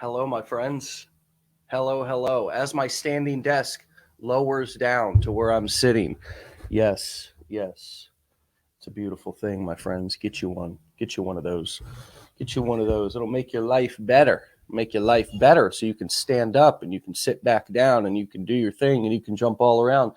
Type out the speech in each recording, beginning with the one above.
Hello, my friends. Hello, hello. As my standing desk lowers down to where I'm sitting, yes, yes, it's a beautiful thing, my friends. Get you one. Get you one of those. Get you one of those. It'll make your life better. Make your life better so you can stand up and you can sit back down and you can do your thing and you can jump all around.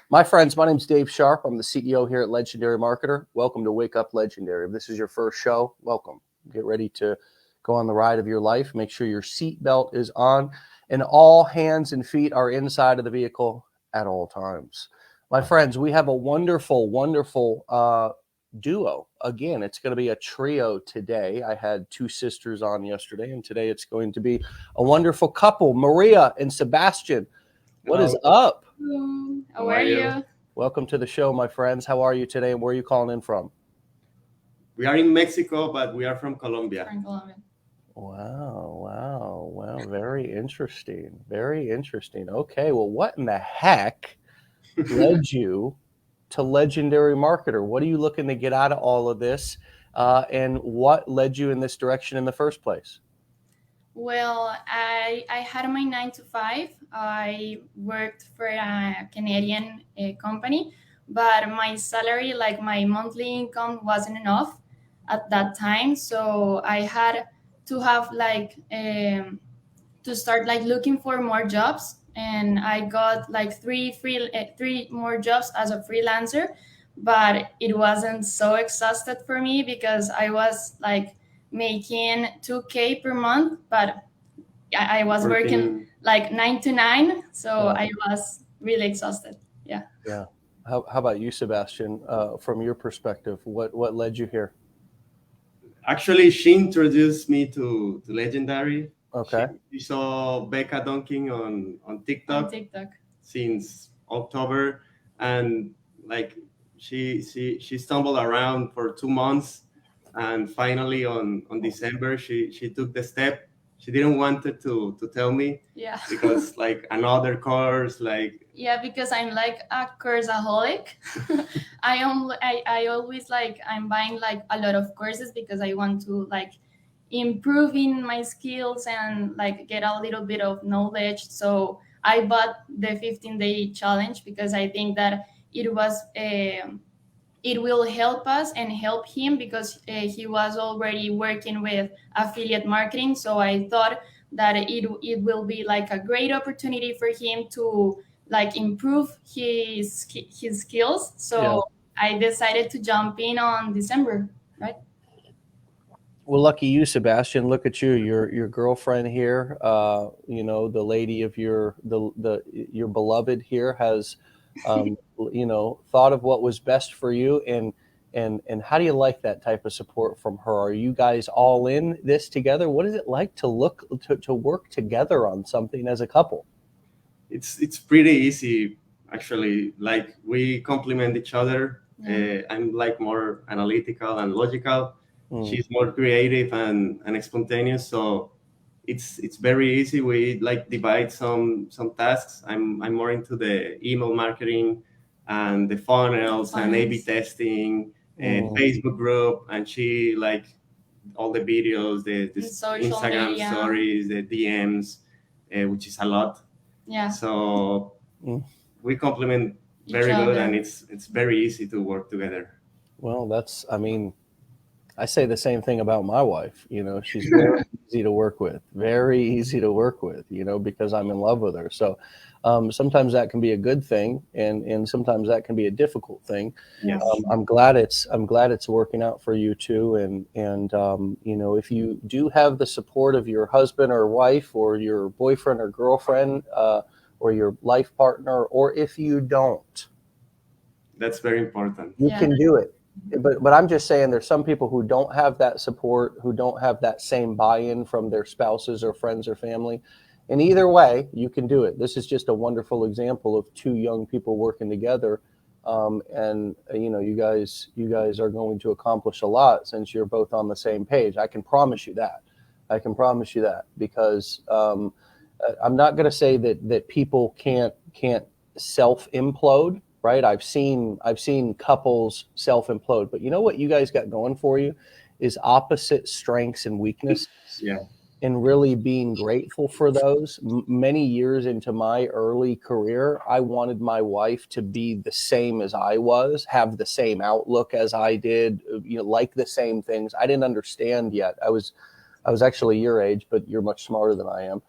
My friends, my name's Dave Sharp. I'm the CEO here at Legendary Marketer. Welcome to Wake Up Legendary. If this is your first show, welcome. Get ready to go on the ride of your life. Make sure your seatbelt is on and all hands and feet are inside of the vehicle at all times. My friends, we have a wonderful, wonderful duo. Again, it's going to be a trio today. I had two sisters on yesterday, and today it's going to be a wonderful couple, Maria and Sebastian. What is up? How are you? Welcome to the show, my friends. How are you today, and where are you calling in from? We are in Mexico, but we are from Colombia. From Colombia. Wow. Very interesting. Very interesting. Okay, well, what in the heck led you to Legendary Marketer? What are you looking to get out of all of this? And what led you in this direction in the first place? Well, I had my 9 to 5. I worked for a Canadian company, but my salary, like my monthly income, wasn't enough at that time. So I had to have to start like looking for more jobs, and I got like three more jobs as a freelancer, but it wasn't so exhausted for me because I was like making 2K per month, but I was working like 9 to 9, so I was really exhausted. Yeah. How about you, Sebastian? From your perspective, what led you here? Actually, she introduced me to Legendary. Okay. She saw Becca dunking on TikTok. On TikTok. Since October, and like she stumbled around for 2 months, and finally on December she took the step. She didn't want it to tell me. Yeah. Because like another course, like yeah, because I'm like a courseaholic. I always like I'm buying like a lot of courses because I want to like improve in my skills and like get a little bit of knowledge. So I bought the 15-day challenge because I think that it will help us and help him because he was already working with affiliate marketing. So I thought that it will be like a great opportunity for him to like improve his skills. So I decided to jump in on December, right? Well, lucky you, Sebastian. Look at you, your girlfriend here. The lady of your beloved here has, thought of what was best for you. And how do you like that type of support from her? Are you guys all in this together? What is it like to work together on something as a couple? It's pretty easy actually. Like we complement each other. I'm like more analytical and logical. She's more creative and spontaneous, so it's very easy. We like divide some tasks. I'm more into the email marketing and the funnels and A/B testing and Facebook group, and she like all the videos, the Instagram media. stories, the DMs, which is a lot. Yeah. So we complement very good, and it's very easy to work together. Well, I say the same thing about my wife. She's very easy to work with, because I'm in love with her. So sometimes that can be a good thing, and sometimes that can be a difficult thing. Yes. I'm glad it's working out for you too. And if you do have the support of your husband or wife or your boyfriend or girlfriend or your life partner, or if you don't, that's very important. You can do it. But I'm just saying there's some people who don't have that support, who don't have that same buy-in from their spouses or friends or family. And either way, you can do it. This is just a wonderful example of two young people working together. And you guys are going to accomplish a lot since you're both on the same page. I can promise you that. Because I'm not going to say that people can't self-implode. Right, I've seen couples self-implode, but you know what you guys got going for you is opposite strengths and weaknesses. Yeah. and really being grateful for those. Many years into my early career, I wanted my wife to be the same as I was, have the same outlook as I did, like the same things. I didn't understand yet. I was actually your age, but you're much smarter than I am.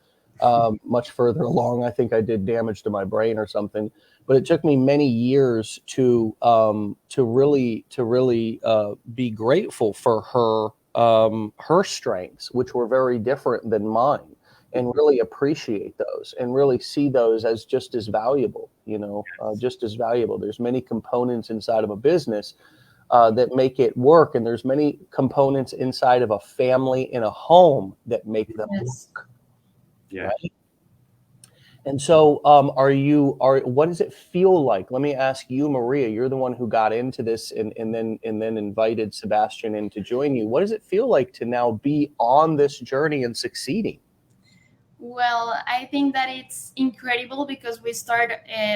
Much further along. I think I did damage to my brain or something. But it took me many years to really be grateful for her strengths, which were very different than mine, and really appreciate those and really see those as just as valuable. Just as valuable. There's many components inside of a business that make it work, and there's many components inside of a family in a home that make them Yes. work. Yeah. Right? And so, what does it feel like? Let me ask you, Maria. You're the one who got into this and then invited Sebastian in to join you. What does it feel like to now be on this journey and succeeding? Well, I think that it's incredible because we start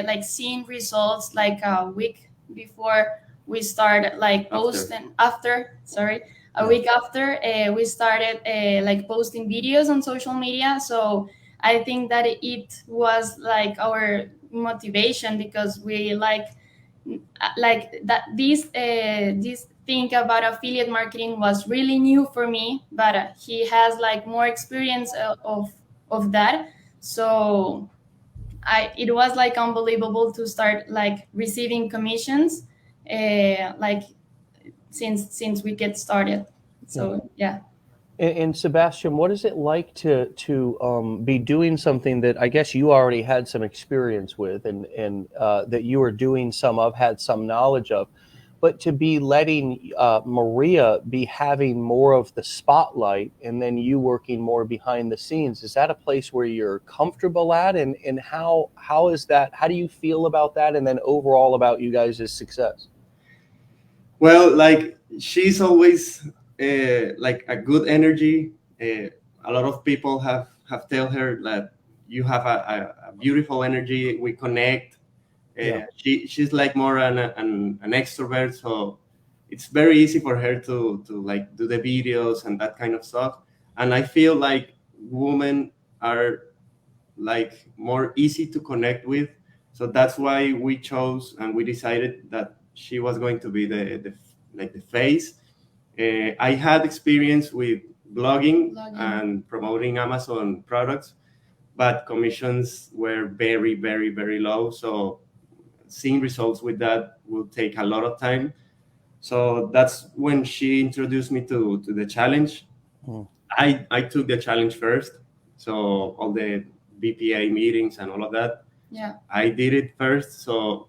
like seeing results like a week before we start like posting after. Sorry, a week after we started like posting videos on social media. So I think that it was like our motivation because we like that this thing about affiliate marketing was really new for me, but he has like more experience of that. So it was like unbelievable to start like receiving commissions like since we get started. So yeah. And Sebastian, what is it like to be doing something that I guess you already had some experience with, and that you were doing had some knowledge of, but to be letting Maria be having more of the spotlight, and then you working more behind the scenes? Is that a place where you're comfortable at, and how is that? How do you feel about that, and then overall about you guys' success? Well, like she's always like a good energy. A lot of people have tell her that you have a beautiful energy. We connect. Yeah. She's like more an extrovert, so it's very easy for her to like do the videos and that kind of stuff. And I feel like women are like more easy to connect with, so that's why we chose and we decided that she was going to be the like the face. I had experience with blogging and promoting Amazon products, but commissions were very, very, very low. So seeing results with that will take a lot of time. So that's when she introduced me to the challenge. Hmm. I took the challenge first. So all the BPA meetings and all of that. Yeah. I did it first. So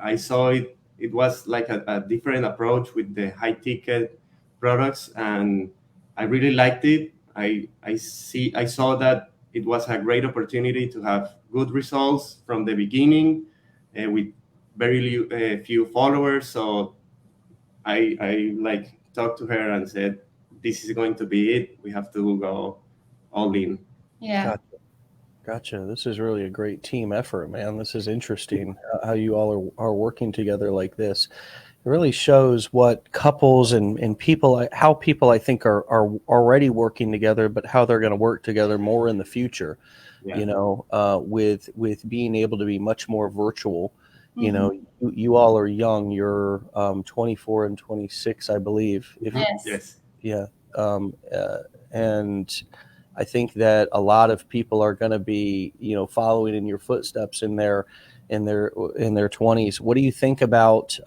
I saw it. It was like a different approach with the high ticket products, and I really liked it. I saw that it was a great opportunity to have good results from the beginning, with very few followers. So I like talked to her and said, "This is going to be it. We have to go all in." Yeah. Gotcha. This is really a great team effort, man. This is interesting how you all are working together like this. It really shows what couples and people, how people I think are already working together, but how they're going to work together more in the future. Yeah. With being able to be much more virtual. You all are young. You're 24 and 26, I believe. Yes. Yeah. And I think that a lot of people are going to be, following in your footsteps in their 20s. What do you think about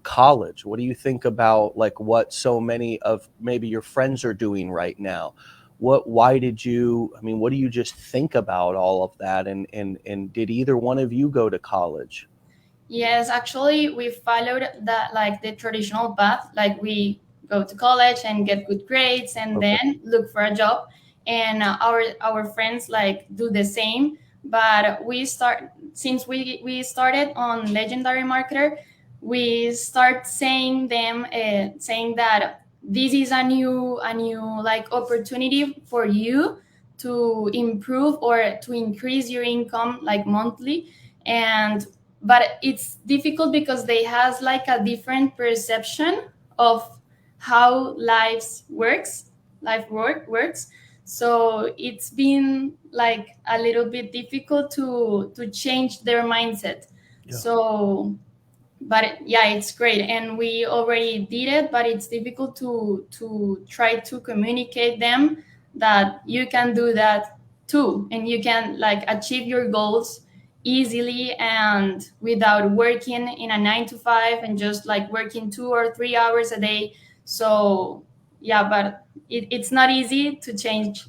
college? What do you think about like what so many of maybe your friends are doing right now? What do you just think about all of that? And did either one of you go to college? Yes, actually, we followed that like the traditional path. Like we go to college and get good grades, and Okay. then look for a job. And our friends like do the same. But since we started on Legendary Marketer, we start saying that this is a new like opportunity for you to improve or to increase your income like monthly. And but it's difficult because they has like a different perception of how life works. So it's been like a little bit difficult to change their mindset. Yeah. So, but yeah, it's great, and we already did it, but it's difficult to try to communicate them that you can do that too, and you can like achieve your goals easily and without working in a 9 to 5 and just like working 2 or 3 hours a day. So yeah, but it's not easy to change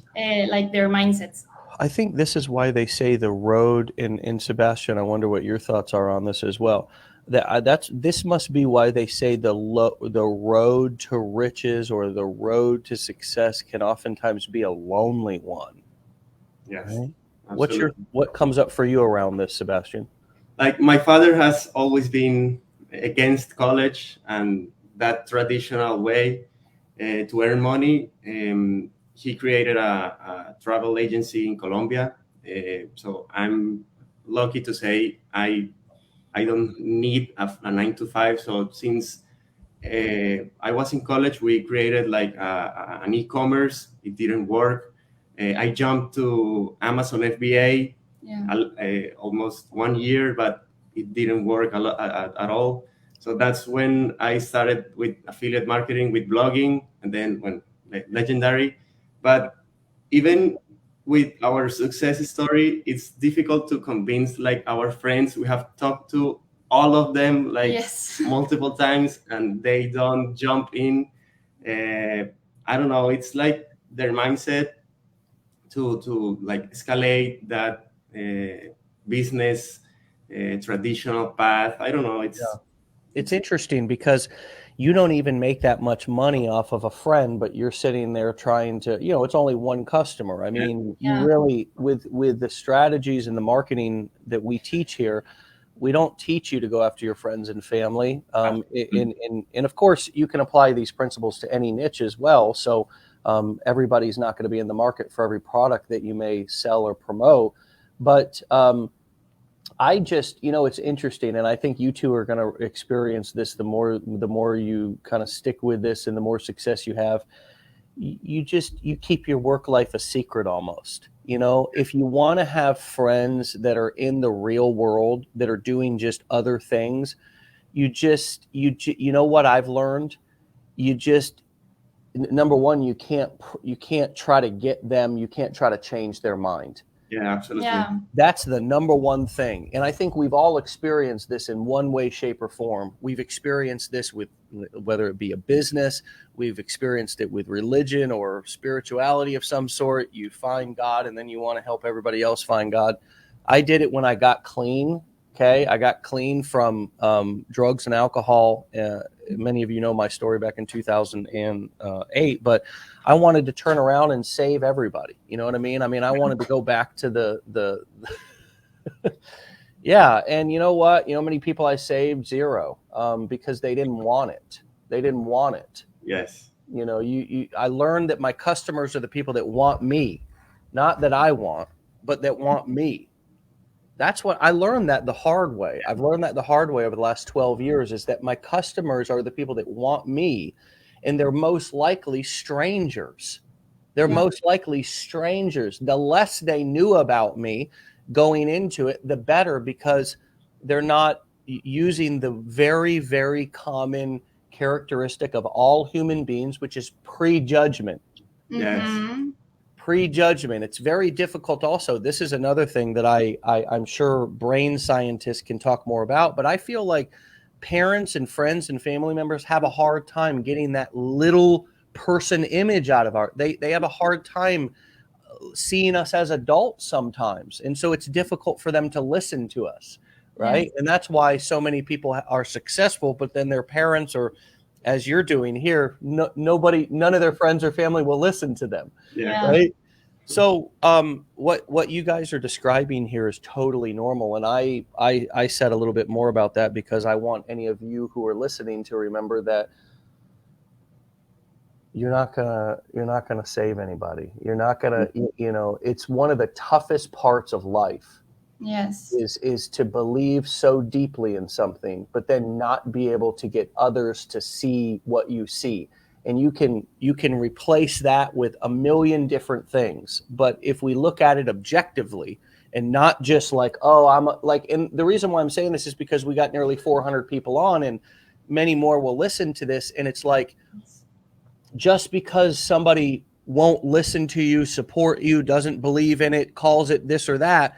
like their mindsets. I think this is why they say the road in Sebastian. I wonder what your thoughts are on this as well. This must be why they say the road to riches or the road to success can oftentimes be a lonely one. Yes. Right? Absolutely. What comes up for you around this, Sebastian? Like my father has always been against college and that traditional way to earn money. He created a travel agency in Colombia. So I'm lucky to say I don't need a 9 to 5. So since I was in college, we created like an e-commerce. It didn't work. I jumped to Amazon FBA Yeah. almost 1 year, but it didn't work at all. So that's when I started with affiliate marketing, with blogging, and then when Legendary. But even with our success story, it's difficult to convince like our friends. We have talked to all of them like Yes. multiple times, and they don't jump in. I don't know. It's like their mindset to like escalate that business traditional path. I don't know. It's interesting because you don't even make that much money off of a friend, but you're sitting there trying to, it's only one customer. I mean, you Yeah. really, with the strategies and the marketing that we teach here, we don't teach you to go after your friends and family. And of course, you can apply these principles to any niche as well. So everybody's not going to be in the market for every product that you may sell or promote. But I just, it's interesting, and I think you two are going to experience this the more you kind of stick with this, and the more success you have. You keep your work life a secret almost. If you want to have friends that are in the real world that are doing just other things, you know what I've learned? You just number one, you can't try to get them. You can't try to change their mind. Yeah, absolutely. Yeah. That's the number one thing. And I think we've all experienced this in one way, shape, or form. We've experienced this with whether it be a business, we've experienced it with religion or spirituality of some sort. You find God and then you want to help everybody else find God. I did it when I got clean. Okay. I got clean from drugs and alcohol. Many of you know my story back in 2008, but I wanted to turn around and save everybody. You know what I mean? I wanted to go back to the yeah. And you know what? You know how many people I saved? Zero, because they didn't want it. They didn't want it. Yes. I learned that my customers are the people that want me, not that I want, but that want me. That's what I learned that the hard way. I've learned that the hard way over the last 12 years is that my customers are the people that want me, and they're most likely strangers. They're most likely strangers. The less they knew about me going into it, the better, because they're not using the very, very common characteristic of all human beings, which is prejudgment. Yes. Mm-hmm. Prejudgment. It's very difficult also. This is another thing that I'm sure brain scientists can talk more about, but I feel like parents and friends and family members have a hard time getting that little person image out of they have a hard time seeing us as adults sometimes. And so it's difficult for them to listen to us. Right. Yes. And that's why so many people are successful, but then their parents, or as you're doing here, none of their friends or family will listen to them. Yeah. Right. So what you guys are describing here is totally normal. And I said a little bit more about that because I want any of you who are listening to remember that you're not gonna save anybody. You're not gonna, it's one of the toughest parts of life. Yes. Is to believe so deeply in something, but then not be able to get others to see what you see. and you can replace that with a million different things. But if we look at it objectively and not just like, oh, I'm like, and the reason why I'm saying this is because we got nearly 400 people on, and many more will listen to this. And it's like, just because somebody won't listen to you, support you, doesn't believe in it, calls it this or that,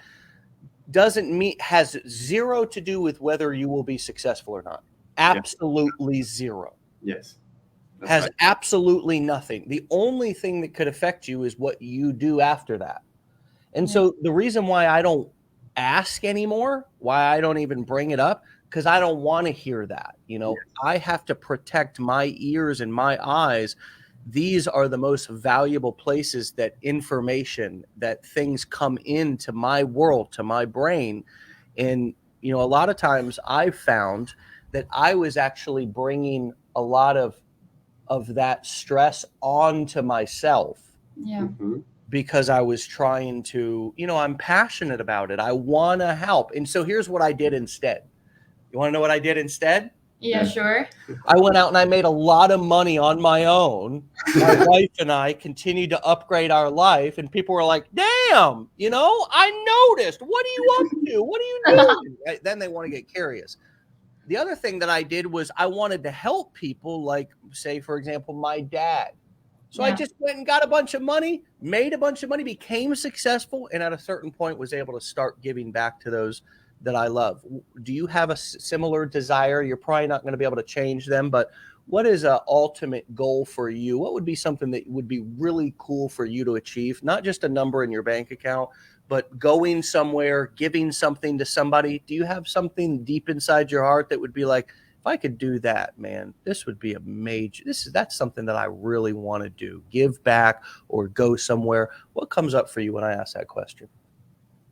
doesn't mean, has zero to do with whether you will be successful or not. Absolutely zero. Yes. That's Has right. absolutely nothing. The only thing that could affect you is what you do after that. And so the reason why I don't ask anymore, why I don't even bring it up, because I don't want to hear that. You know, I have to protect my ears and my eyes. These are the most valuable places that information, that things come into my world, to my brain. And, you know, a lot of times I've found that I was actually bringing a lot of that stress onto myself. Yeah. Because I was trying to, you know, I'm passionate about it. I want to help. And so here's what I did instead. You want to know what I did instead? Yeah, sure. I went out and I made a lot of money on my own. My wife and I continued to upgrade our life, and people were like, damn, you know, I noticed. What are you up to? What are you doing? Then they want to get curious. The other thing that I did was I wanted to help people, like, say, for example, my dad. So I just went and got a bunch of money, made a bunch of money, became successful, and at a certain point was able to start giving back to those that I love. Do you have a similar desire? You're probably not going to be able to change them, but what is an ultimate goal for you? What would be something that would be really cool for you to achieve? Not just a number in your bank account, but going somewhere, giving something to somebody. Do you have something deep inside your heart that would be like, if I could do that, man, this would be a major, that's something that I really want to do, give back or go somewhere? What comes up for you when I ask that question?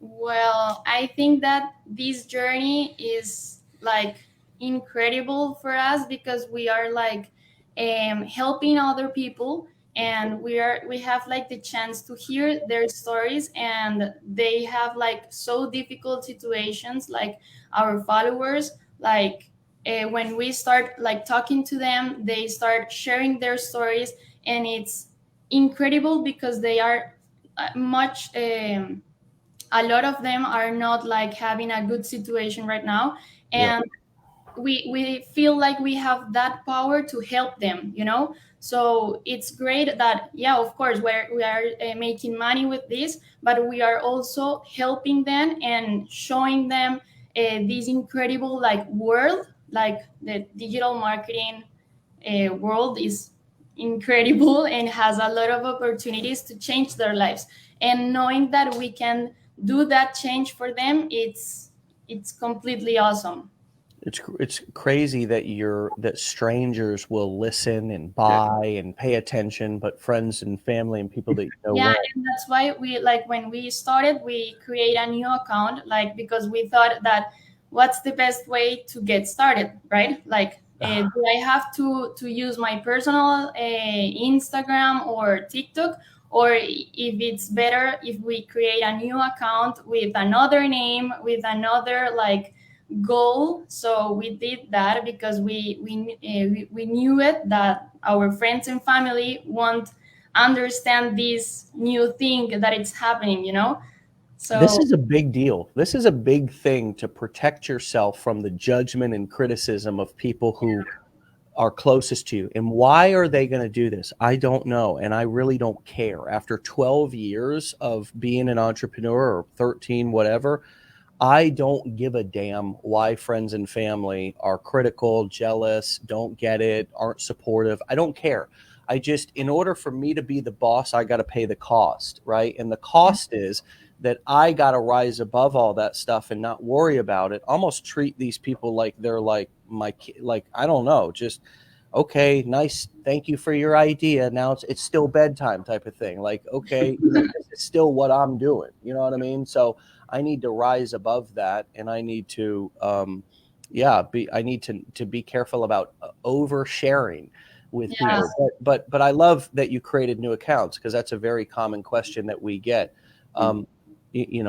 Well, I think that this journey is like incredible for us because we are like helping other people, and we have like the chance to hear their stories, and they have like so difficult situations, like our followers, like when we start like talking to them, they start sharing their stories, and it's incredible because they are much a lot of them are not like having a good situation right now, and we feel like we have that power to help them, you know. So it's great that, yeah, of course we are making money with this, but we are also helping them and showing them this incredible like world, like the digital marketing world is incredible and has a lot of opportunities to change their lives, and knowing that we can do that change for them, it's completely awesome. It's crazy that strangers will listen and buy and pay attention, but friends and family and people that you know. Yeah, and that's why we, like, when we started, we create a new account, like, because we thought that what's the best way to get started, right? Like, do I have to use my personal Instagram or TikTok, or if it's better if we create a new account with another name, with another like goal? So we did that because we knew it that our friends and family won't understand this new thing that it's happening, you know. So this is a big deal. This is a big thing to protect yourself from the judgment and criticism of people who are closest to you. And why are they going to do this? I don't know. And I really don't care. After 12 years of being an entrepreneur, or 13, whatever, I don't give a damn why friends and family are critical, jealous, don't get it, aren't supportive. I don't care. I just, in order for me to be the boss, I got to pay the cost, right? And the cost is that I got to rise above all that stuff and not worry about it. Almost treat these people like they're like my kid, like, I don't know, just, okay, nice, thank you for your idea. Now it's still bedtime type of thing. Like, okay, it's still what I'm doing. You know what I mean? So I need to rise above that, and I need to, I need to be careful about oversharing with people. But I love that you created new accounts, because that's a very common question that we get.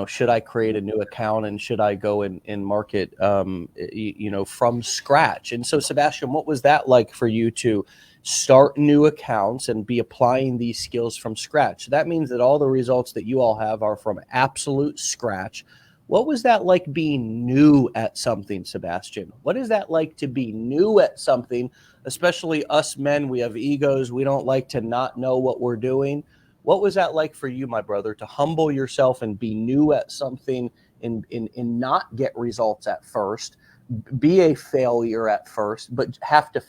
should I create a new account and should I go and market, from scratch? And so, Sebastian, what was that like for you to start new accounts and be applying these skills from scratch? That means that all the results that you all have are from absolute scratch. What was that like being new at something, Sebastian? What is that like to be new at something? Especially us men, we have egos. We don't like to not know what we're doing. What was that like for you, my brother, to humble yourself and be new at something and not get results at first, be a failure at first, but have to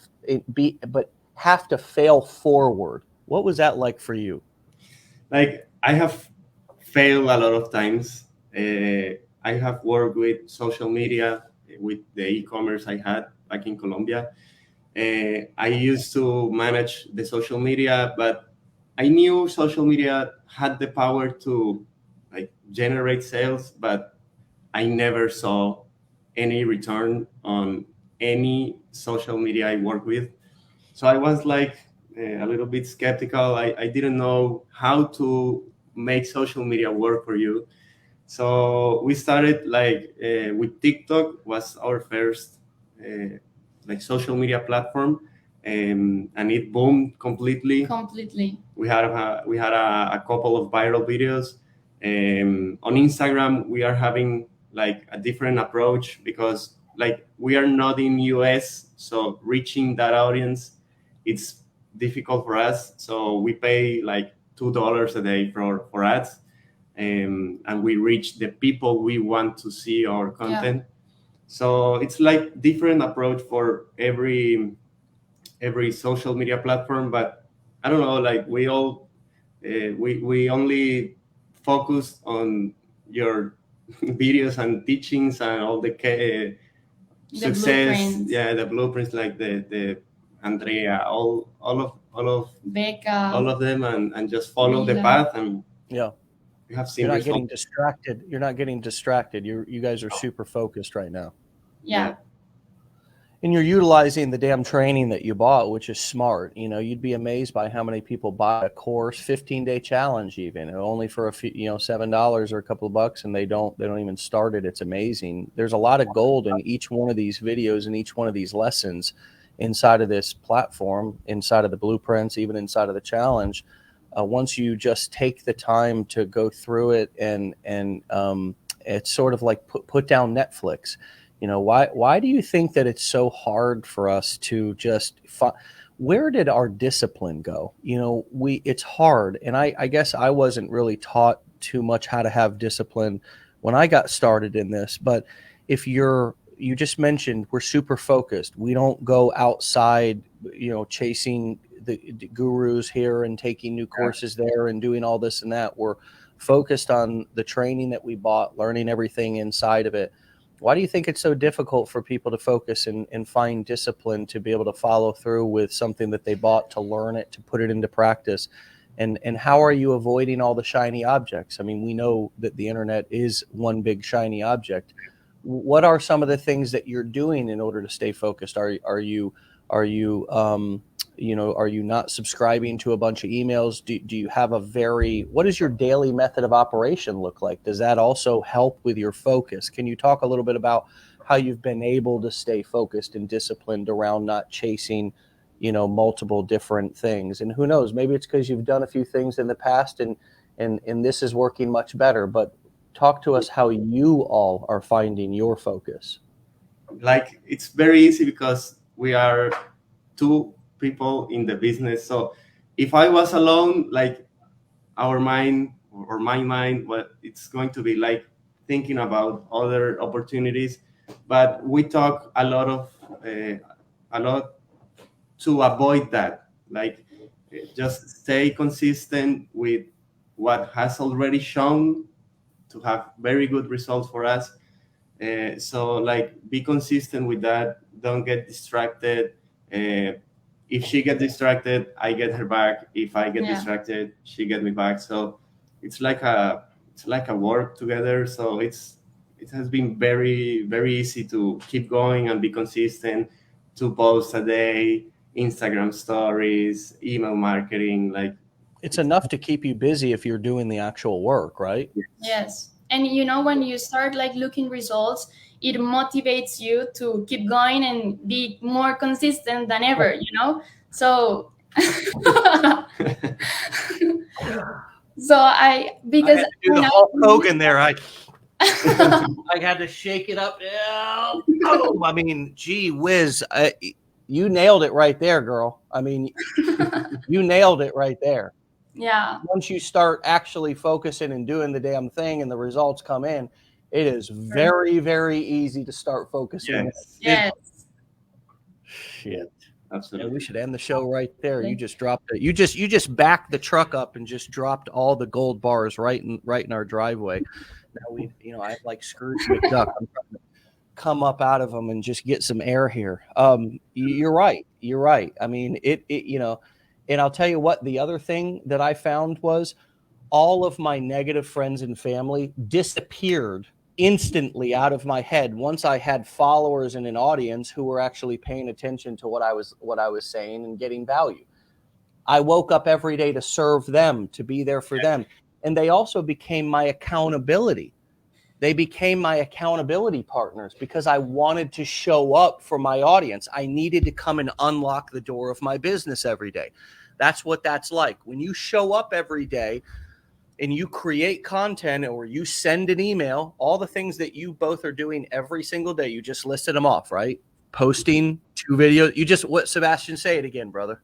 fail forward? What was that like for you? Like I have failed a lot of times. I have worked with social media, with the e-commerce I had back in Colombia. I used to manage the social media, but I knew social media had the power to like generate sales, but I never saw any return on any social media I work with. So I was like a little bit skeptical. I didn't know how to make social media work for you. So we started with TikTok was our first like social media platform, and it boomed completely. Completely. We had a couple of viral videos. On Instagram, we are having like a different approach because like we are not in US, so reaching that audience, it's difficult for us. So we pay like $2 a day for ads, and we reach the people we want to see our content. So it's like different approach for every social media platform, but I don't know, like we only focus on your videos and teachings and all the success, blueprints. the blueprints, like the Andrea, all of Becca. all of them, and just follow the Mila. path, and Yeah. you have seen You're not results. getting distracted. You're not getting distracted. You guys are super focused right now. Yeah. And you're utilizing the damn training that you bought, which is smart. You'd be amazed by how many people buy a course, 15-day challenge, even only for a few, $7 or a couple of bucks, and they don't even start it. It's amazing. There's a lot of gold in each one of these videos and each one of these lessons inside of this platform, inside of the blueprints, even inside of the challenge. Once you just take the time to go through it, and it's sort of like put down Netflix. Why do you think that it's so hard for us to just where did our discipline go? It's hard. And I guess I wasn't really taught too much how to have discipline when I got started in this. But if you just mentioned, we're super focused. We don't go outside, chasing the gurus here and taking new courses there and doing all this and that. We're focused on the training that we bought, learning everything inside of it. Why do you think it's so difficult for people to focus and find discipline to be able to follow through with something that they bought, to learn it, to put it into practice? And how are you avoiding all the shiny objects? I mean, we know that the internet is one big shiny object. What are some of the things that you're doing in order to stay focused? Are you not subscribing to a bunch of emails? Do you have what does your daily method of operation look like? Does that also help with your focus? Can you talk a little bit about how you've been able to stay focused and disciplined around not chasing, multiple different things? And who knows, maybe it's because you've done a few things in the past and this is working much better, but talk to us how you all are finding your focus. Like, it's very easy because we are two people in the business. So if I was alone, like our mind or my mind, what it's going to be like thinking about other opportunities. But we talk a lot to avoid that. Like, just stay consistent with what has already shown to have very good results for us. So like, be consistent with that. Don't get distracted. If she gets distracted, I get her back. If I get distracted, she get me back. So it's like a work together. So it has been very, very easy to keep going and be consistent, 2 posts a day, Instagram stories, email marketing. Like, it's enough to keep you busy if you're doing the actual work, right? Yes. And you know, when you start like looking results, it motivates you to keep going and be more consistent than ever, you know. So so I, I because had to do when the I Hulk Hogan there. I had to shake it up. Yeah. Oh, I mean, gee whiz, you nailed it right there, girl. I mean, you nailed it right there. yeah, Once you start actually focusing and doing the damn thing and the results come in, it is very, very easy to start focusing. Yes, yes, Shit. And absolutely. we should end the show right there. You just dropped it. You just backed the truck up and just dropped all the gold bars right in our driveway. Now we, I have like Scrooge McDuck. I'm trying to come up out of them and just get some air here. You're right. You're right. I mean, and I'll tell you what, the other thing that I found was all of my negative friends and family disappeared instantly out of my head once I had followers and an audience who were actually paying attention to what I was saying and getting value. I woke up every day to serve them, to be there for them. And they also became my accountability. They became my accountability partners because I wanted to show up for my audience. I needed to come and unlock the door of my business every day. That's what that's like. When you show up every day and you create content or you send an email, all the things that you both are doing every single day, you just listed them off, right? Posting 2 videos. You just, what, Sebastian, say it again, brother.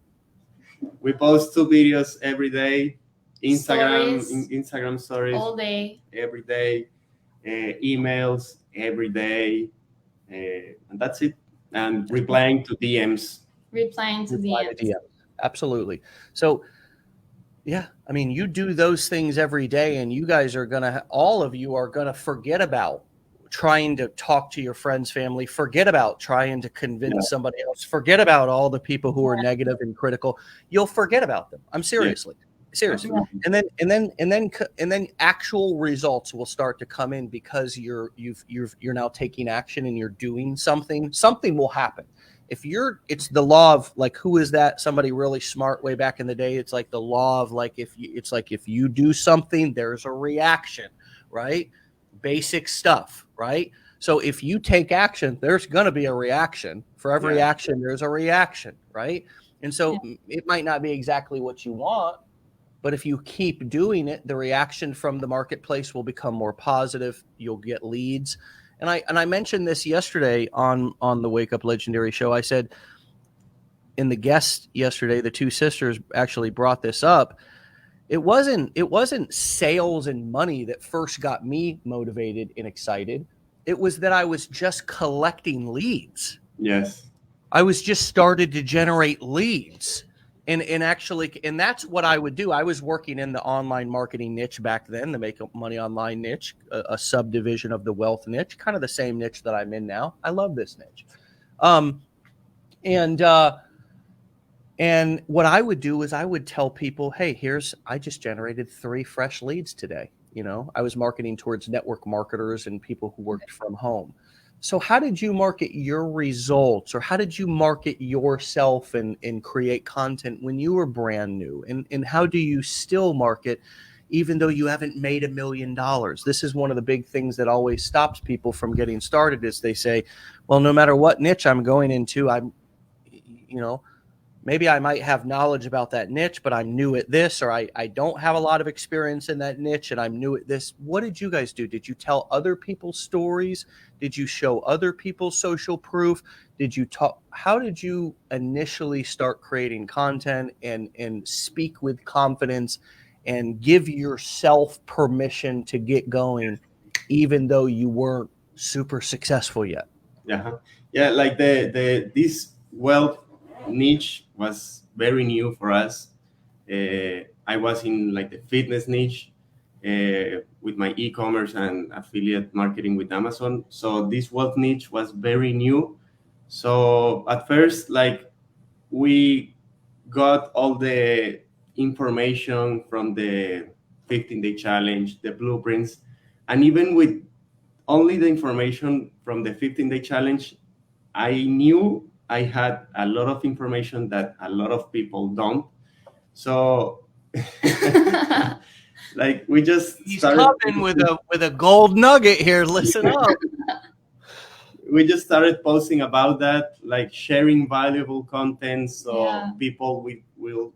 We post 2 videos every day. Stories. Instagram stories all day. every day. Emails every day, and that's it. And replying to DMs. Replying to Reply to DMs. DMs. Absolutely. So, yeah, I mean, you do those things every day, and you guys are all of you are gonna forget about trying to talk to your friends, family, forget about trying to convince somebody else, forget about all the people who are negative and critical. You'll forget about them. I'm seriously. And then actual results will start to come in because you're now taking action and you're doing something. Something will happen. It's the law of, like, who is that? Somebody really smart way back in the day. It's like the law of, like, if you do something, there's a reaction, right? Basic stuff, right? So if you take action, there's going to be a reaction. For every action, there's a reaction, right? And so it might not be exactly what you want, but if you keep doing it, the reaction from the marketplace will become more positive. You'll get leads. And I mentioned this yesterday on the Wake Up Legendary show. I said, in the guest yesterday, the 2 sisters actually brought this up. It wasn't sales and money that first got me motivated and excited. It was that I was just collecting leads. Yes. I was just started to generate leads. And that's what I would do. I was working in the online marketing niche back then, the make money online niche, a subdivision of the wealth niche, kind of the same niche that I'm in now. I love this niche. And what I would do is I would tell people, hey, I just generated 3 fresh leads today. I was marketing towards network marketers and people who worked from home. So how did you market your results, or how did you market yourself and create content when you were brand new? And how do you still market even though you haven't made $1 million? This is one of the big things that always stops people from getting started, is they say, well, no matter what niche I'm going into, maybe I might have knowledge about that niche, but I'm new at this, or I don't have a lot of experience in that niche and I'm new at this. What did you guys do? Did you tell other people's stories? Did you show other people's social proof? Did you talk? How did you initially start creating content and speak with confidence and give yourself permission to get going, even though you weren't super successful yet? Yeah, like this wealth niche was very new for us. I was in like the fitness niche with my e-commerce and affiliate marketing with Amazon. So this wealth niche was very new. So at first, like, we got all the information from the 15-day challenge, the blueprints, and even with only the information from the 15-day challenge, I knew I had a lot of information that a lot of people don't. So Like we just He's started coming with a gold nugget here. Listen up. we just started posting about that, like sharing valuable content, so Yeah. people will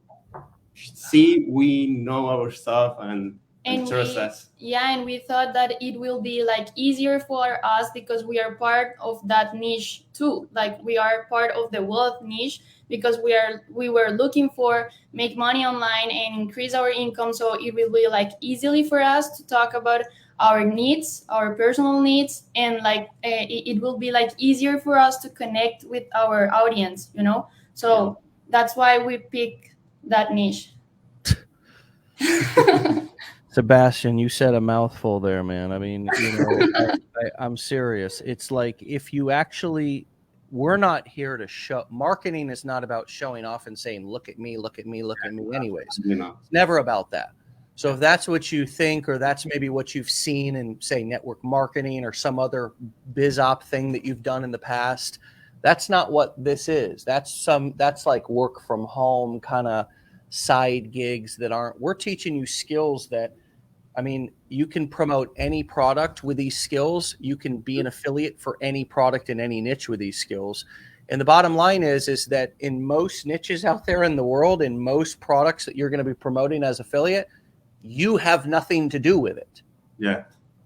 see we know our stuff and trust us. Yeah, and we thought that it will be like easier for us because we are part of that niche too. Like we are part of the wealth niche because we were looking for make money online and increase our income. So it will be like easily for us to talk about our needs, our personal needs, and like it will be like easier for us to connect with our audience, you know. So that's why we pick that niche. Sebastian, you said a mouthful there, man. I mean, you know, I'm serious. It's like if you actually, we're not here to show. Marketing is not about showing off and saying, "Look at me, look at me, look at me." Anyways, You know, it's never about that. So if that's what you think, or that's maybe what you've seen in, say, network marketing or some other biz op thing that you've done in the past, that's not what this is. That's like work from home kind of side gigs that aren't. We're teaching you skills that, I mean, you can promote any product with these skills. You can be an affiliate for any product in any niche with these skills. And the bottom line is that in most niches out there in the world, in most products that you're going to be promoting as affiliate, you have nothing to do with it. yeah.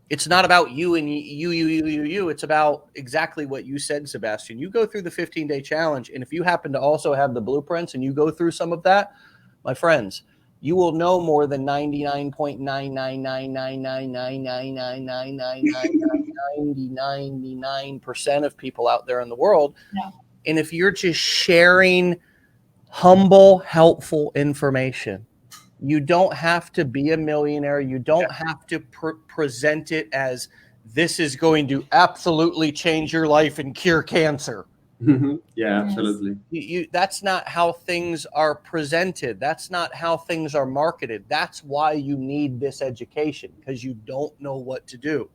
It's not about you and you. It's about exactly what you said, Sebastian. You go through the 15-day challenge, and if you happen to also have the blueprints and you go through some of that, my friends, you will know more than 99.9999999999999% of people out there in the world. Yeah. And if you're just sharing humble, helpful information, you don't have to be a millionaire. You don't have to present it as this is going to absolutely change your life and cure cancer. Yeah, absolutely. That's not how things are presented. That's not how things are marketed. That's why you need this education, because you don't know what to do.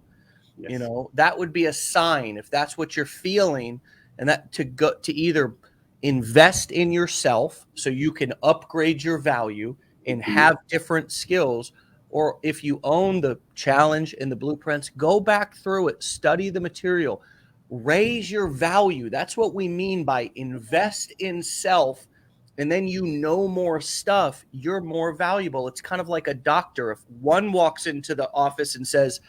Yes. You know, that would be a sign if that's what you're feeling, and that to either invest in yourself so you can upgrade your value and have different skills, or if you own the challenge and the blueprints, go back through it, study the material, raise your value. That's what we mean by invest in self. And then you know more stuff, you're more valuable. It's kind of like a doctor. If one walks into the office and says,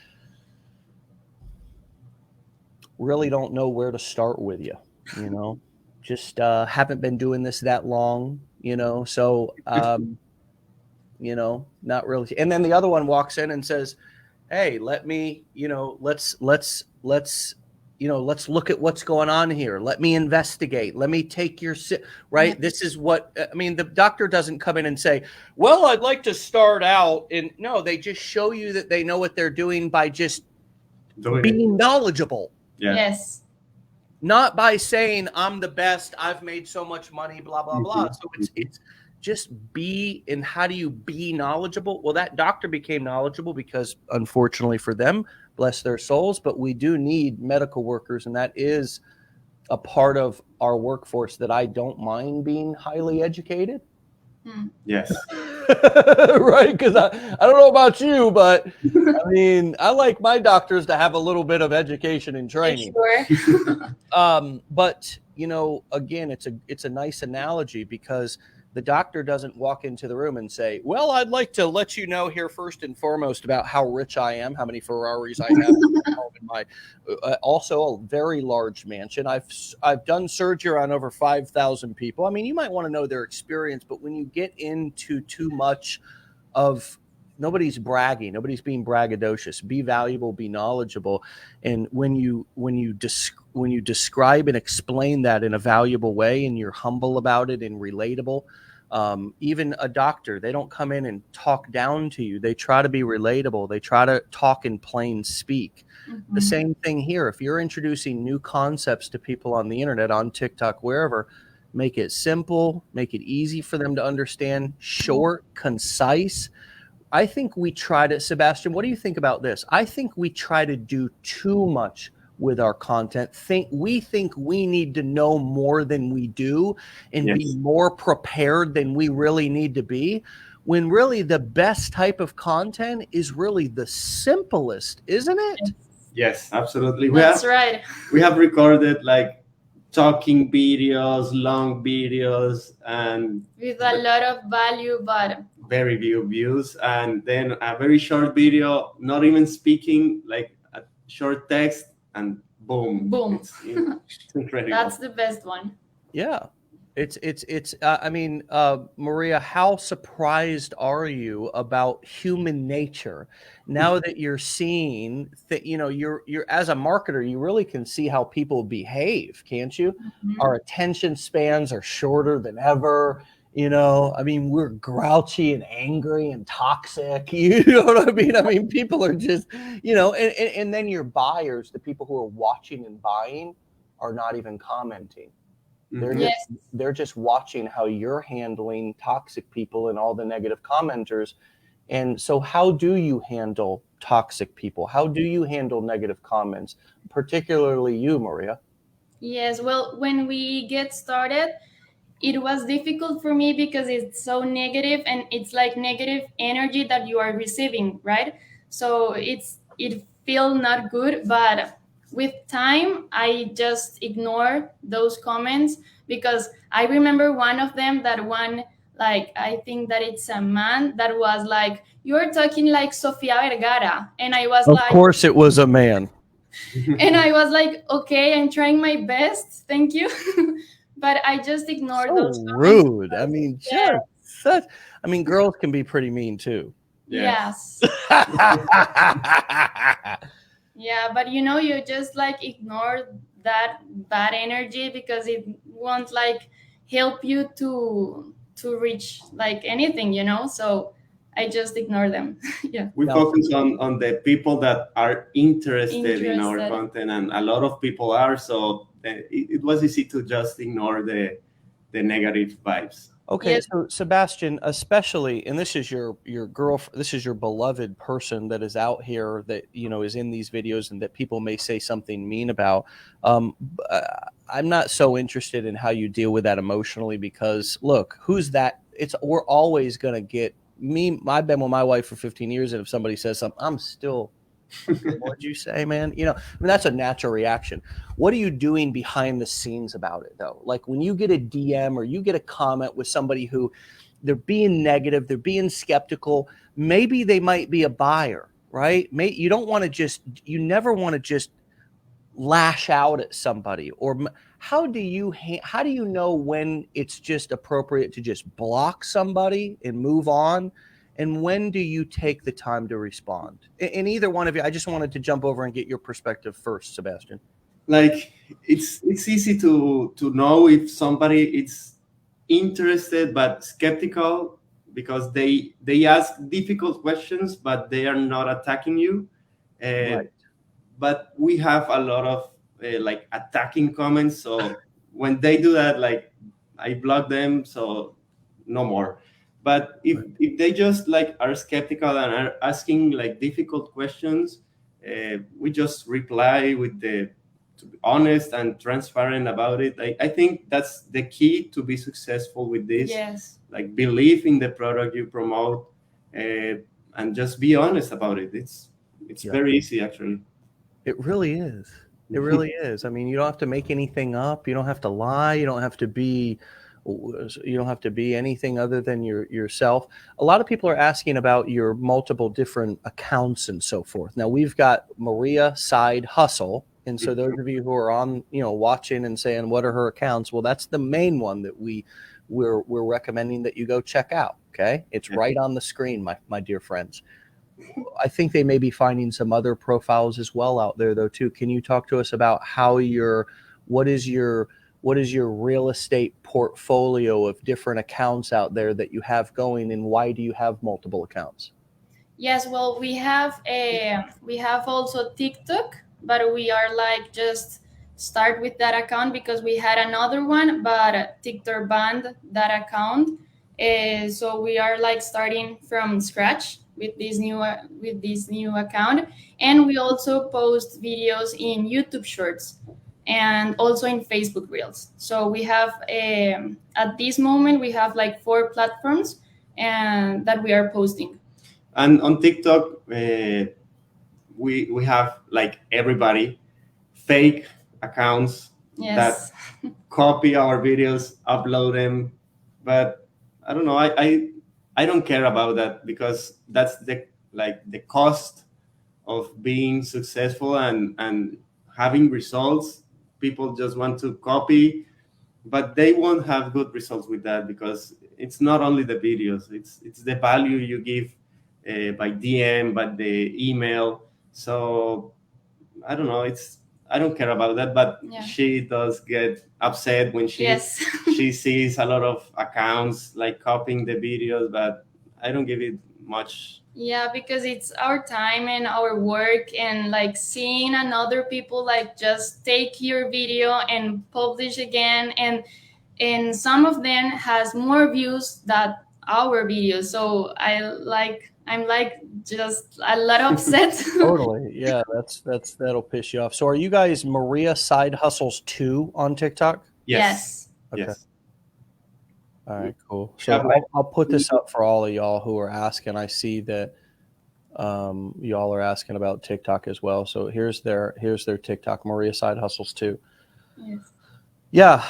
really don't know where to start with you, you know, just haven't been doing this that long, you know, so you know, not really. And then the other one walks in and says, hey, let me, you know, let's you know, let's look at what's going on here. Let me investigate. Let me take your right. Yeah. This is what, I mean, the doctor doesn't come in and say, well, I'd like to start out. And no, they just show you that they know what they're doing by just being knowledgeable. Yeah. Yes. Not by saying I'm the best, I've made so much money, blah, blah, blah. So it's just be, and how do you be knowledgeable? Well, that doctor became knowledgeable because unfortunately for them, bless their souls, but we do need medical workers, and that is a part of our workforce that I don't mind being highly educated. Yes. Right, because I don't know about you, but I mean, I like my doctors to have a little bit of education and training. Sure. But you know, again, it's a nice analogy because the doctor doesn't walk into the room and say, well, I'd like to let you know here first and foremost about how rich I am, how many Ferraris I have in my also a very large mansion. I've done surgery on over 5,000 people. I mean, you might want to know their experience, but when you get into too much of, nobody's bragging, nobody's being braggadocious. Be valuable, be knowledgeable, and when you describe and explain that in a valuable way, and you're humble about it and relatable. Even a doctor, they don't come in and talk down to you. They try to be relatable. They try to talk in plain speak. Mm-hmm. The same thing here. If you're introducing new concepts to people on the internet, on TikTok, wherever, make it simple, make it easy for them to understand, short, concise. I think we try to, Sebastian, what do you think about this? I think we try to do too much with our content. We think we need to know more than we do and be more prepared than we really need to be, when really the best type of content is really the simplest, isn't it? Yes, absolutely. That's right. We have recorded like talking videos, long videos, and with a lot of value, but very few views, and then a very short video, not even speaking, like a short text, and boom. It's incredible. That's the best one. Yeah. I mean, Maria, how surprised are you about human nature now that you're seeing that, you know, you're as a marketer, you really can see how people behave, can't you? Mm-hmm. Our attention spans are shorter than ever. You know, I mean, we're grouchy and angry and toxic. You know what I mean? I mean, people are just, you know, and then your buyers, the people who are watching and buying, are not even commenting. They're just watching how you're handling toxic people and all the negative commenters. And so how do you handle toxic people? How do you handle negative comments, particularly you, Maria? Yes, well, when we get started, it was difficult for me because it's so negative, and it's like negative energy that you are receiving, right? So it feels not good, but with time I just ignore those comments, because I remember one of them, that one, like, I think that it's a man that was like, "You're talking like Sofia Vergara," and I was like, of course it was a man. And I was like, okay, I'm trying my best, thank you. But I just ignored those comments. Rude. I mean, I mean, girls can be pretty mean too. Yes. Yeah, but you know, you just like ignore that bad energy, because it won't like help you to reach like anything, you know. So I just ignore them. Yeah. We focus on the people that are interested in our content, and a lot of people are. So it was easy to just ignore the negative vibes. Okay, yes. So Sebastian, especially, and this is your girlfriend, this is your beloved person that is out here that, you know, is in these videos and that people may say something mean about. I'm not so interested in how you deal with that emotionally, because look, who's that? We're always going to get me. I've been with my wife for 15 years, and if somebody says something, I'm still, what'd you say, man? You know, I mean, that's a natural reaction. What are you doing behind the scenes about it, though? Like when you get a DM or you get a comment with somebody who they're being negative, they're being skeptical, maybe they might be a buyer, right? You don't want to just, you never want to just lash out at somebody. Or how do you know when it's just appropriate to just block somebody and move on? And when do you take the time to respond? In either one of you, I just wanted to jump over and get your perspective first, Sebastian. Like it's easy to know if somebody is interested but skeptical, because they ask difficult questions, but they are not attacking you. Right. But we have a lot of like attacking comments. So when they do that, like I block them, so no more. But if they just like are skeptical and are asking like difficult questions, we just reply with to be honest and transparent about it. I think that's the key to be successful with this. Yes. Like believe in the product you promote, and just be honest about it. It's very easy, actually. It really is. It really is. I mean, you don't have to make anything up. You don't have to lie. You don't have to be anything other than yourself. A lot of people are asking about your multiple different accounts and so forth. Now we've got Maria Side Hustle. And so those of you who are on, you know, watching and saying, what are her accounts? Well, that's the main one that we're recommending that you go check out. Okay. It's right on the screen, my dear friends. I think they may be finding some other profiles as well out there though, too. Can you talk to us about how what is your real estate portfolio of different accounts out there that you have going, and why do you have multiple accounts? Yes, well, we have also TikTok, but we are like just start with that account because we had another one, but TikTok banned that account. So we are like starting from scratch with this new account, and we also post videos in YouTube Shorts and also in Facebook Reels. So we have at this moment we have like 4 platforms and that we are posting. And on TikTok, we have like everybody fake accounts that Yes. copy our videos, upload them, but I don't know. I don't care about that because that's the cost of being successful and having results. People just want to copy, but they won't have good results with that because it's not only the videos; it's the value you give by DM, by the email. So I don't know. I don't care about that, but Yeah. she does get upset when Yes. she sees a lot of accounts like copying the videos, but I don't give it much. Yeah, because it's our time and our work, and like seeing another people like just take your video and publish again, and some of them has more views than our videos. So I'm like just a lot upset. Totally. Yeah, that'll piss you off. So are you guys Maria Side Hustles 2 on TikTok? Yes. Okay. Yes. All right, cool. We So have, like, I'll put this up for all of y'all who are asking. I see that y'all are asking about TikTok as well. So here's their TikTok, Maria Side Hustles 2. Yes. Yeah,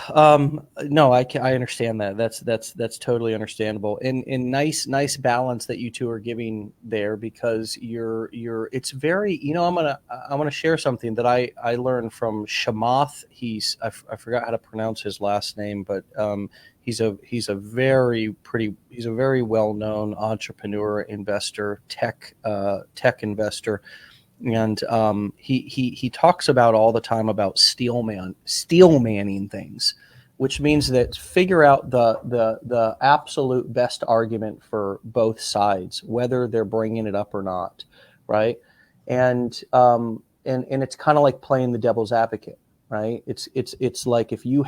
no, I understand that. That's totally understandable. And nice balance that you two are giving there, because it's very, I'm gonna share something that I learned from Shamath. I forgot how to pronounce his last name, but he's a very well-known entrepreneur, investor, tech investor. And he talks about all the time about steel manning things, which means that figure out the absolute best argument for both sides, whether they're bringing it up or not, right? And it's kind of like playing the devil's advocate, right? It's like if you're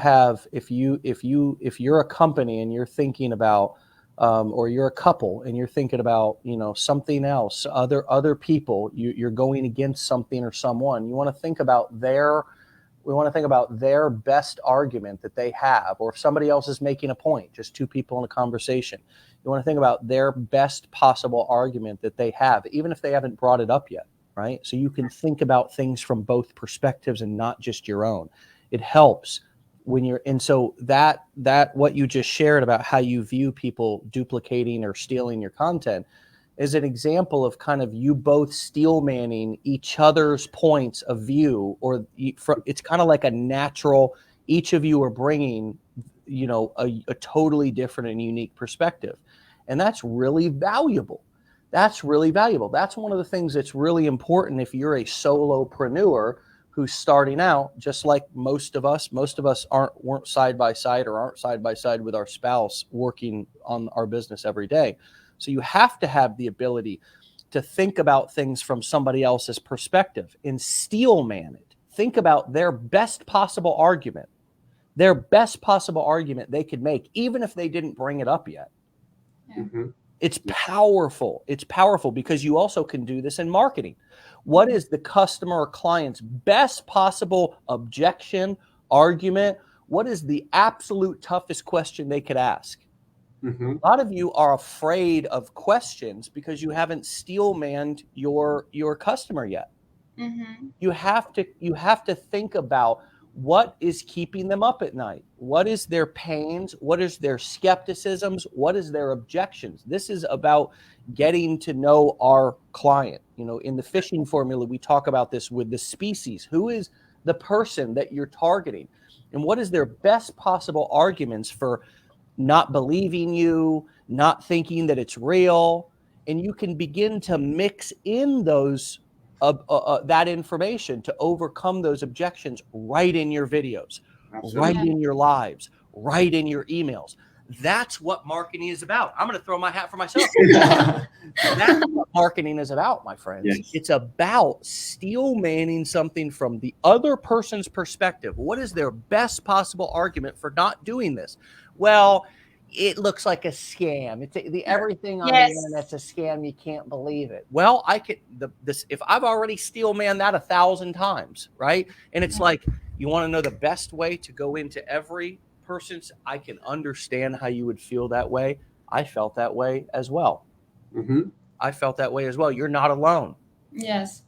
a company and you're thinking about or you're a couple and you're thinking about something else, other people, you're going against something or someone, we want to think about their best argument that they have. Or if somebody else is making a point, just two people in a conversation, you want to think about their best possible argument that they have, even if they haven't brought it up yet, right? So you can think about things from both perspectives and not just your own. It helps when you're, and so that what you just shared about how you view people duplicating or stealing your content is an example of kind of you both steel manning each other's points of view, or it's kind of like a natural, each of you are bringing a totally different and unique perspective, and that's really valuable. That's one of the things that's really important if you're a solopreneur who's starting out. Just like most of us weren't side by side or aren't side by side with our spouse working on our business every day. So you have to have the ability to think about things from somebody else's perspective and steel man it. Think about their best possible argument they could make, even if they didn't bring it up yet. Mm-hmm. It's powerful. It's powerful because you also can do this in marketing. What is the customer or client's best possible objection, argument? What is the absolute toughest question they could ask? Mm-hmm. A lot of you are afraid of questions because you haven't steel manned your customer yet. Mm-hmm. You have to think about what is keeping them up at night. What is their pains? What is their skepticisms? What is their objections? This is about getting to know our client. In the fishing formula, we talk about this with the species. Who is the person that you're targeting? And what is their best possible arguments for not believing you, not thinking that it's real? And you can begin to mix in those that information to overcome those objections right in your videos, Absolutely. right in your lives, right in your emails. That's what marketing is about. I'm going to throw my hat for myself. That's what marketing is about, my friends. Yes. It's about steel manning something from the other person's perspective. What is their best possible argument for not doing this? Well, it looks like a scam. It's everything on Yes. the internet's a scam. You can't believe it. Well, I could this if I've already steel man that 1,000 times, right? And it's like, you want to know the best way to go into every person's. I can understand how you would feel that way. I felt that way as well. Mm-hmm. I felt that way as well. You're not alone. Yes.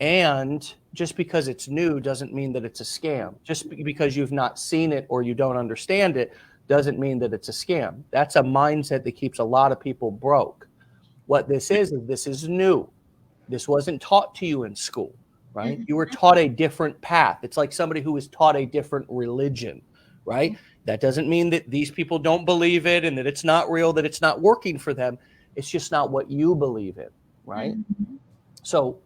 And just because it's new doesn't mean that it's a scam. Just because you've not seen it or you don't understand it doesn't mean that it's a scam. That's a mindset that keeps a lot of people broke. What this is new. This wasn't taught to you in school, right? You were taught a different path. It's like somebody who was taught a different religion, right? That doesn't mean that these people don't believe it and that it's not real, that it's not working for them. It's just not what you believe in, right? So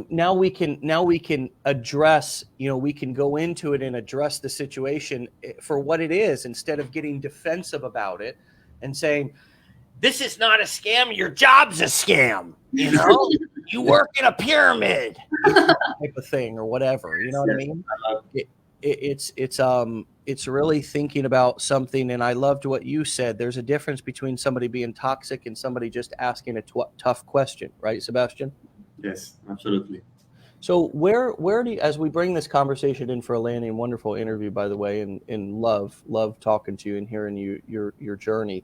now we can address, we can go into it and address the situation for what it is, instead of getting defensive about it and saying, this is not a scam, your job's a scam, you work in a pyramid type of thing, or whatever, you know what I mean? It's really thinking about something. And I loved what you said. There's a difference between somebody being toxic and somebody just asking a tough question, right, Sebastian? Yes, absolutely. So where do you, as we bring this conversation in for a landing, wonderful interview, by the way, and love talking to you and hearing your journey.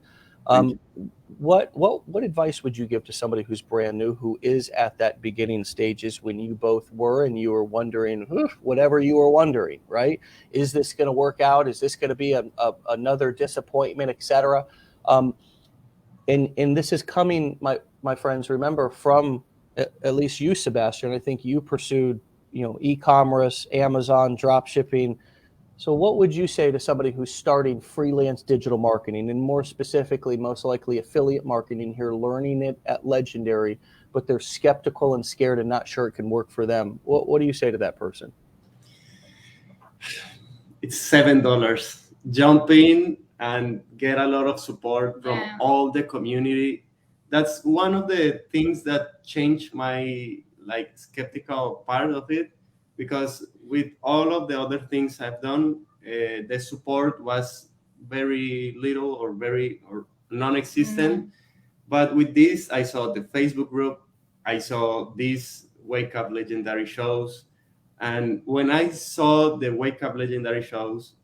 What advice would you give to somebody who's brand new, who is at that beginning stages when you both were, and you were wondering, whatever you were wondering, right? Is this going to work out? Is this going to be another disappointment, etc.? And this is coming, my friends, remember, from at least you, Sebastian. I think you pursued, e-commerce, Amazon, drop shipping. So what would you say to somebody who's starting freelance digital marketing, and more specifically, most likely affiliate marketing here, learning it at Legendary, but they're skeptical and scared and not sure it can work for them? What do you say to that person? It's $7. Jump in and get a lot of support from all the community. That's one of the things that changed my skeptical part of it, because with all of the other things I've done, the support was very little or non-existent. But with this, I saw the Facebook group, I saw these Wake Up Legendary shows. And when I saw the Wake Up Legendary shows,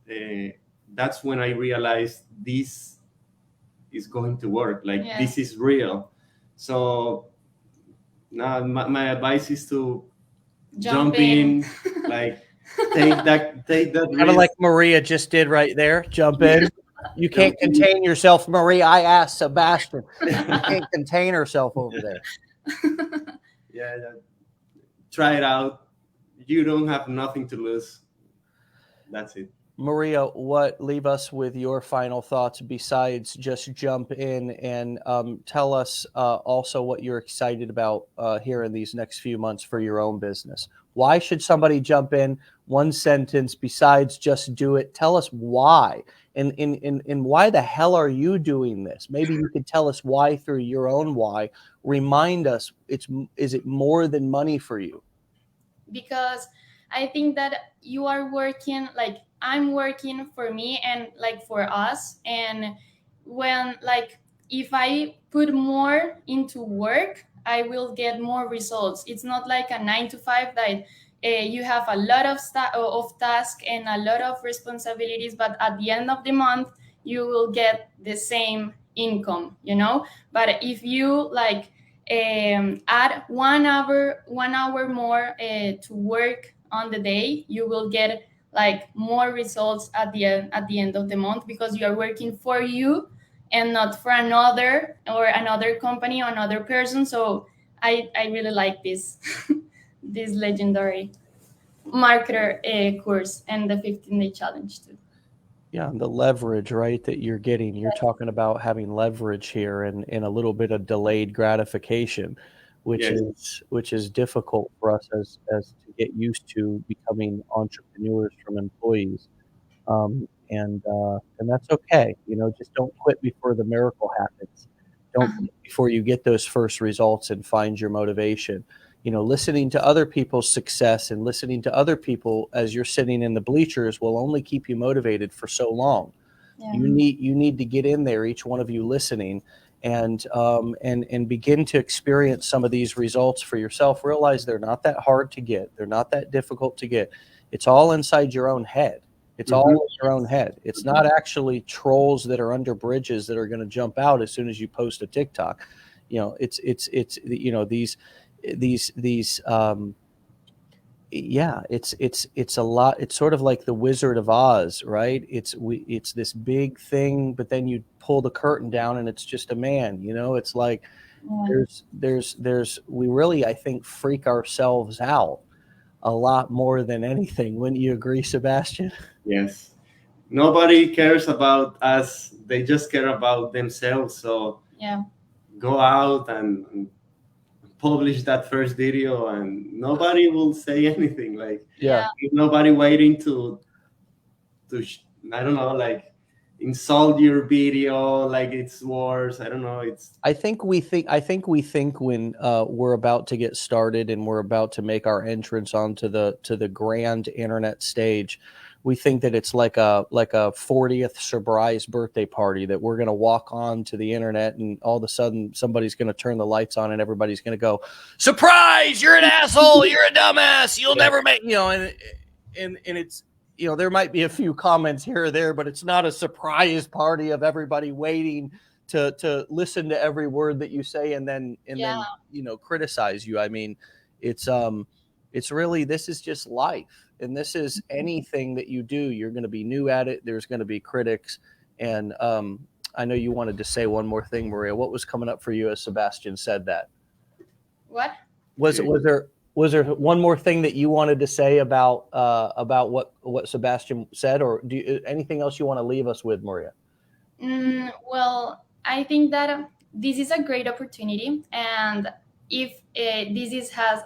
that's when I realized this is going to work. This is real. So now my advice is to jump in, take that kind of like Maria just did right there. Jump in. You can't contain yourself, Maria. I asked Sebastian. You can't contain herself over there. Yeah, try it out. You don't have nothing to lose. That's it. Maria, leave us with your final thoughts besides just jump in, and tell us also what you're excited about here in these next few months for your own business. Why should somebody jump in? One sentence besides just do it. Tell us why, and why the hell are you doing this? Maybe you could tell us why through your own why. Remind us, is it more than money for you? Because I think that you are working, I'm working for me and for us. And when if I put more into work, I will get more results. It's not like a 9-to-5 that you have a lot of tasks and a lot of responsibilities, but at the end of the month, you will get the same income, But if you add 1 hour more to work on the day, you will get more results at the end of the month, because you are working for you and not for another company or another person. So I really like this this Legendary marketer course and the 15-day challenge too. Yeah, the leverage, right, that you're getting. You're talking about having leverage here and a little bit of delayed gratification, which is difficult for us as to get used to becoming entrepreneurs from employees. And that's okay. Just don't quit before the miracle happens. Don't quit before you get those first results and find your motivation. Listening to other people's success and listening to other people as you're sitting in the bleachers will only keep you motivated for so long. Yeah. You need to get in there, each one of you listening, and begin to experience some of these results for yourself. Realize they're not that hard to get. They're not that difficult to get. It's all inside your own head. It's all in your own head. It's not actually trolls that are under bridges that are going to jump out as soon as you post a TikTok. You know, it's you know, these yeah, it's a lot. It's sort of like the Wizard of Oz, right? It's this big thing, but then you pull the curtain down and it's just a man, you know. It's like we really, I think, freak ourselves out a lot more than anything. Wouldn't you agree, Sebastian? Yes. Nobody cares about us. They just care about themselves. So Yeah. go out and publish that first video, and nobody will say anything. Like, Yeah. nobody waiting to I don't know, like, insult your video like it's worse. I don't know. I think we think when we're about to get started and we're about to make our entrance onto the grand internet stage, we think that it's like a 40th surprise birthday party, that we're going to walk on to the internet and all of a sudden somebody's going to turn the lights on and everybody's going to go, surprise, you're an asshole, you're a dumbass, you'll never make, you know, and it's, you know, there might be a few comments here or there, but it's not a surprise party of everybody waiting to listen to every word that you say and then you know, criticize you. I mean, it's really, this is just life, and this is anything that you do, you're going to be new at it. There's going to be critics, and I know you wanted to say one more thing, Maria. What was coming up for you as Sebastian said that? What Was there one more thing that you wanted to say about what Sebastian said, or anything else you want to leave us with, Maria? Well, I think that this is a great opportunity, and if this has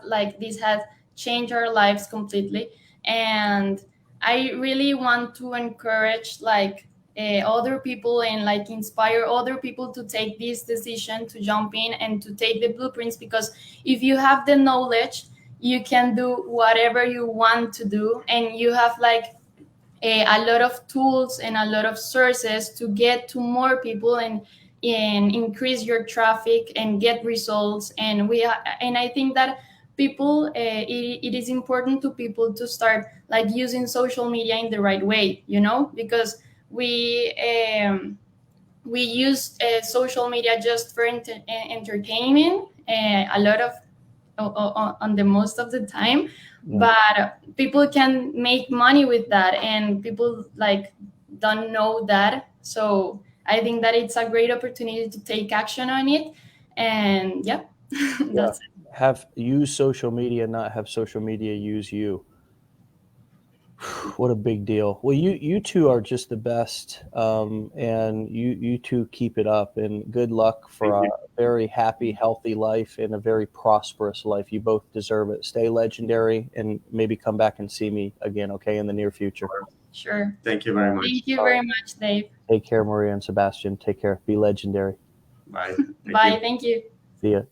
changed our lives completely, and I really want to encourage other people and inspire other people to take this decision to jump in and to take the blueprints, because if you have the knowledge, you can do whatever you want to do, and you have a lot of tools and a lot of sources to get to more people and increase your traffic and get results. And I think that people, it is important to people to start using social media in the right way, you know, because we use social media just for entertainment a lot of on the most of the time. But people can make money with that, and people don't know that. So I think that it's a great opportunity to take action on it. And that's it. Have use social media, not have social media use you. What a big deal. Well, you two are just the best, and you two keep it up, and good luck for a very happy, healthy life and a very prosperous life. You both deserve it. Stay legendary, and maybe come back and see me again, okay, in the near future. Sure. Thank you very much. Thank you very much, Dave. Take care, Maria and Sebastian. Take care. Be legendary. Bye. Bye. Thank you. See ya.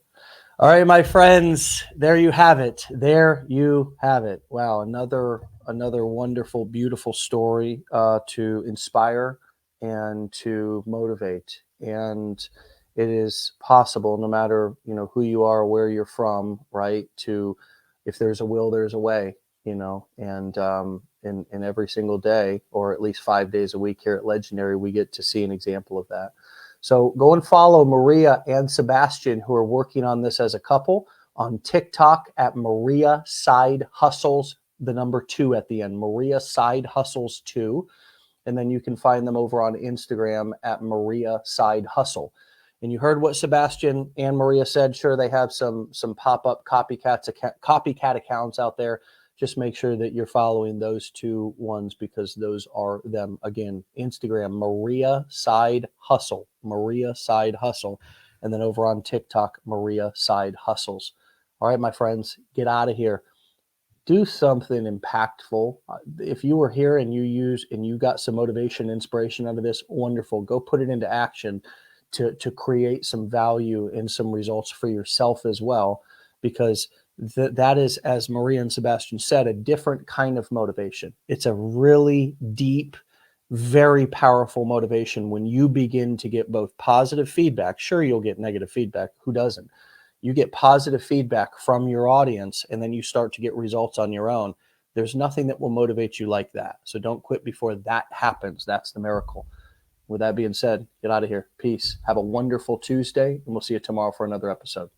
All right, my friends, there you have it. There you have it. Wow, another wonderful, beautiful story to inspire and to motivate. And it is possible, no matter, you know, who you are, where you're from, right? To, if there's a will, there's a way, you know. And in every single day, or at least 5 days a week here at Legendary, we get to see an example of that. So go and follow Maria and Sebastian, who are working on this as a couple, on TikTok at Maria Side Hustles, the number 2 at the end, Maria Side Hustles 2. And then you can find them over on Instagram at Maria Side Hustle. And you heard what Sebastian and Maria said. Sure, they have some pop-up copycat accounts out there. Just make sure that you're following those 2 ones, because those are them. Again, Instagram, Maria Side Hustle, Maria Side Hustle. And then over on TikTok, Maria Side Hustles. All right, my friends, get out of here. Do something impactful. If you were here and you got some motivation, inspiration out of this, wonderful. Go put it into action to create some value and some results for yourself as well, because that is, as Maria and Sebastian said, a different kind of motivation. It's a really deep very powerful motivation when you begin to get both positive feedback. Sure, you'll get negative feedback. Who doesn't? You get positive feedback from your audience, and then you start to get results on your own. There's nothing that will motivate you like that. So don't quit before that happens. That's the miracle. With that being said, get out of here. Peace. Have a wonderful Tuesday, and we'll see you tomorrow for another episode.